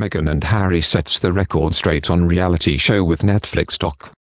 Meghan and Harry sets the record straight on reality show with Netflix doc.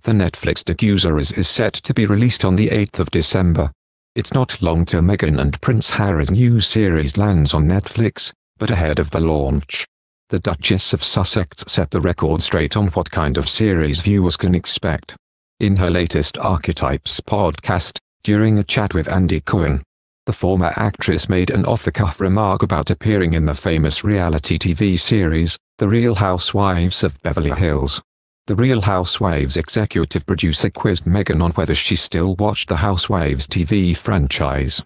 The Netflix docuseries is set to be released on the 8th of December. It's not long till Meghan and Prince Harry's new series lands on Netflix, but ahead of the launch, the Duchess of Sussex set the record straight on what kind of series viewers can expect. In her latest Archetypes podcast, during a chat with Andy Cohen, the former actress made an off-the-cuff remark about appearing in the famous reality TV series, The Real Housewives of Beverly Hills. The Real Housewives executive producer quizzed Meghan on whether she still watched the Housewives TV franchise,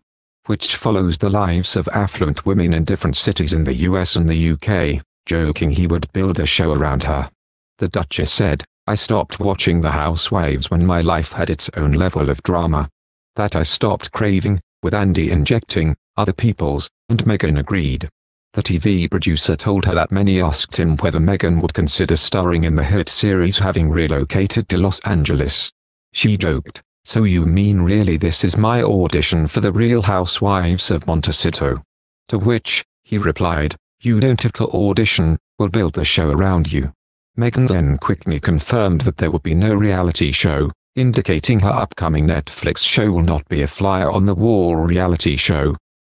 which follows the lives of affluent women in different cities in the US and the UK, joking he would build a show around her. The Duchess said, "I stopped watching the Housewives when my life had its own level of drama. That I stopped craving, with Andy injecting other people's," and Meghan agreed. The TV producer told her that many asked him whether Meghan would consider starring in the hit series having relocated to Los Angeles. She joked, "So you mean really this is my audition for the Real Housewives of Montecito?" To which, he replied, "You don't have to audition, we'll build the show around you." Meghan then quickly confirmed that there would be no reality show, indicating her upcoming Netflix show will not be a fly-on-the-wall reality show.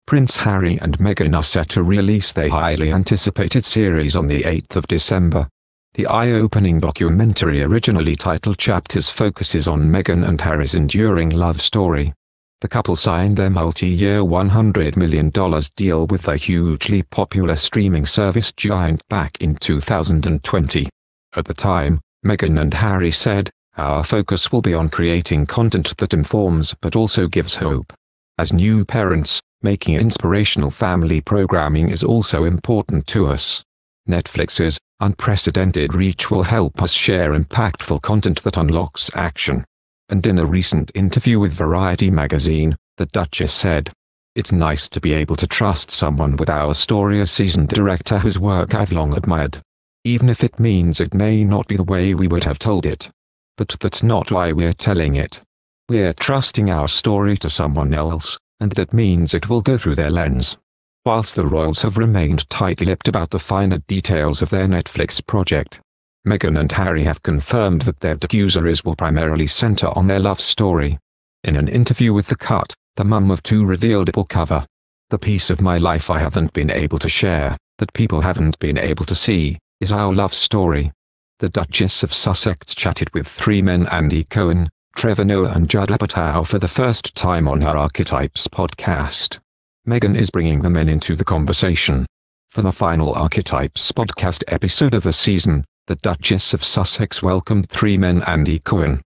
Prince Harry and Meghan are set to release their highly anticipated series on the 8th of December. The eye-opening documentary, originally titled Chapters, focuses on Meghan and Harry's enduring love story. The couple signed their multi-year $100 million deal with the hugely popular streaming service giant back in 2020. At the time, Meghan and Harry said, "Our focus will be on creating content that informs but also gives hope. As new parents, making inspirational family programming is also important to us. Netflix's unprecedented reach will help us share impactful content that unlocks action." And in a recent interview with Variety magazine, the Duchess said, "It's nice to be able to trust someone with our story, a seasoned director whose work I've long admired. Even if it means it may not be the way we would have told it. But that's not why we're telling it. We're trusting our story to someone else, and that means it will go through their lens." Whilst the royals have remained tight-lipped about the finer details of their Netflix project, Meghan and Harry have confirmed that their docuseries will primarily center on their love story. In an interview with The Cut, the mum of two revealed it will cover "The piece of my life I haven't been able to share, that people haven't been able to see, is our love story." The Duchess of Sussex chatted with three men, Andy Cohen, Trevor Noah and Judd Apatow, for the first time on her Archetypes podcast. Meghan is bringing the men into the conversation. For the final Archetypes podcast episode of the season, the Duchess of Sussex welcomed three men, Andy Cohen,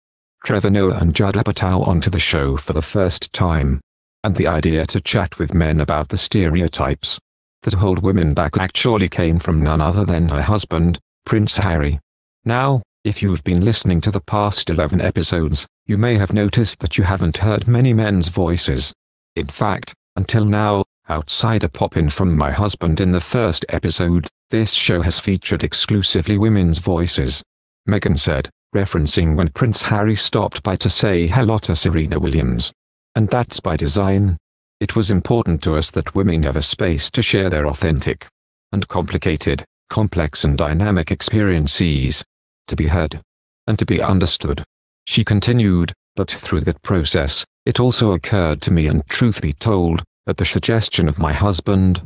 Trevor Noah and Judd Apatow, onto the show for the first time. And the idea to chat with men about the stereotypes that hold women back actually came from none other than her husband, Prince Harry. Now, if you've been listening to the past 11 episodes, you may have noticed that you haven't heard many men's voices. In fact, until now, outside a pop-in from my husband in the first episode, this show has featured exclusively women's voices. Meghan said, referencing when Prince Harry stopped by to say hello to Serena Williams. "And that's by design. It was important to us that women have a space to share their authentic and complicated, complex and dynamic experiences, to be heard and to be understood." She continued, "But through that process, it also occurred to me, and truth be told, at the suggestion of my husband,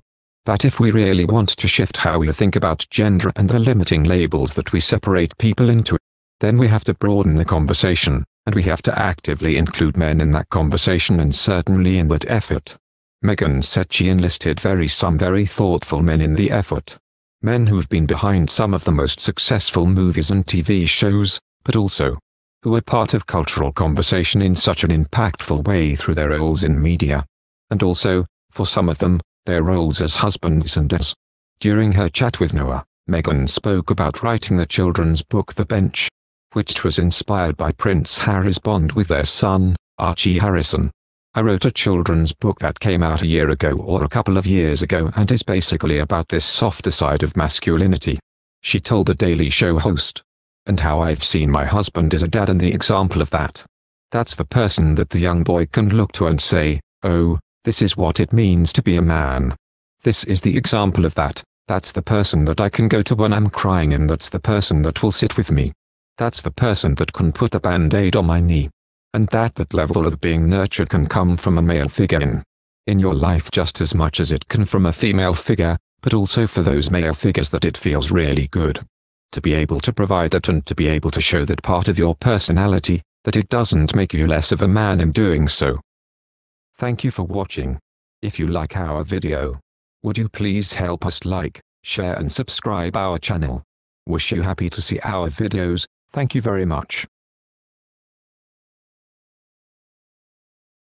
that if we really want to shift how we think about gender and the limiting labels that we separate people into, then we have to broaden the conversation, and we have to actively include men in that conversation, and certainly in that effort." Meghan said she enlisted some very thoughtful men in the effort. Men who've been behind some of the most successful movies and TV shows, but also who are part of cultural conversation in such an impactful way through their roles in media. And also, for some of them, their roles as husbands and as. During her chat with Noah, Meghan spoke about writing the children's book The Bench, which was inspired by Prince Harry's bond with their son, Archie Harrison. "I wrote a children's book that came out a year ago or a couple of years ago and is basically about this softer side of masculinity," she told the Daily Show host. "And how I've seen my husband as a dad and the example of that. That's the person that the young boy can look to and say, oh, this is what it means to be a man. This is the example of that, That's the person that I can go to when I'm crying, and that's the person that will sit with me. That's the person that can put a band-aid on my knee. And that level of being nurtured can come from a male figure in your life just as much as it can from a female figure, but also for those male figures that it feels really good to be able to provide that, and to be able to show that part of your personality, that it doesn't make you less of a man in doing so. Thank you for watching. If you like our video, would you please help us like, share and subscribe our channel. Wish you happy to see our videos. Thank you very much.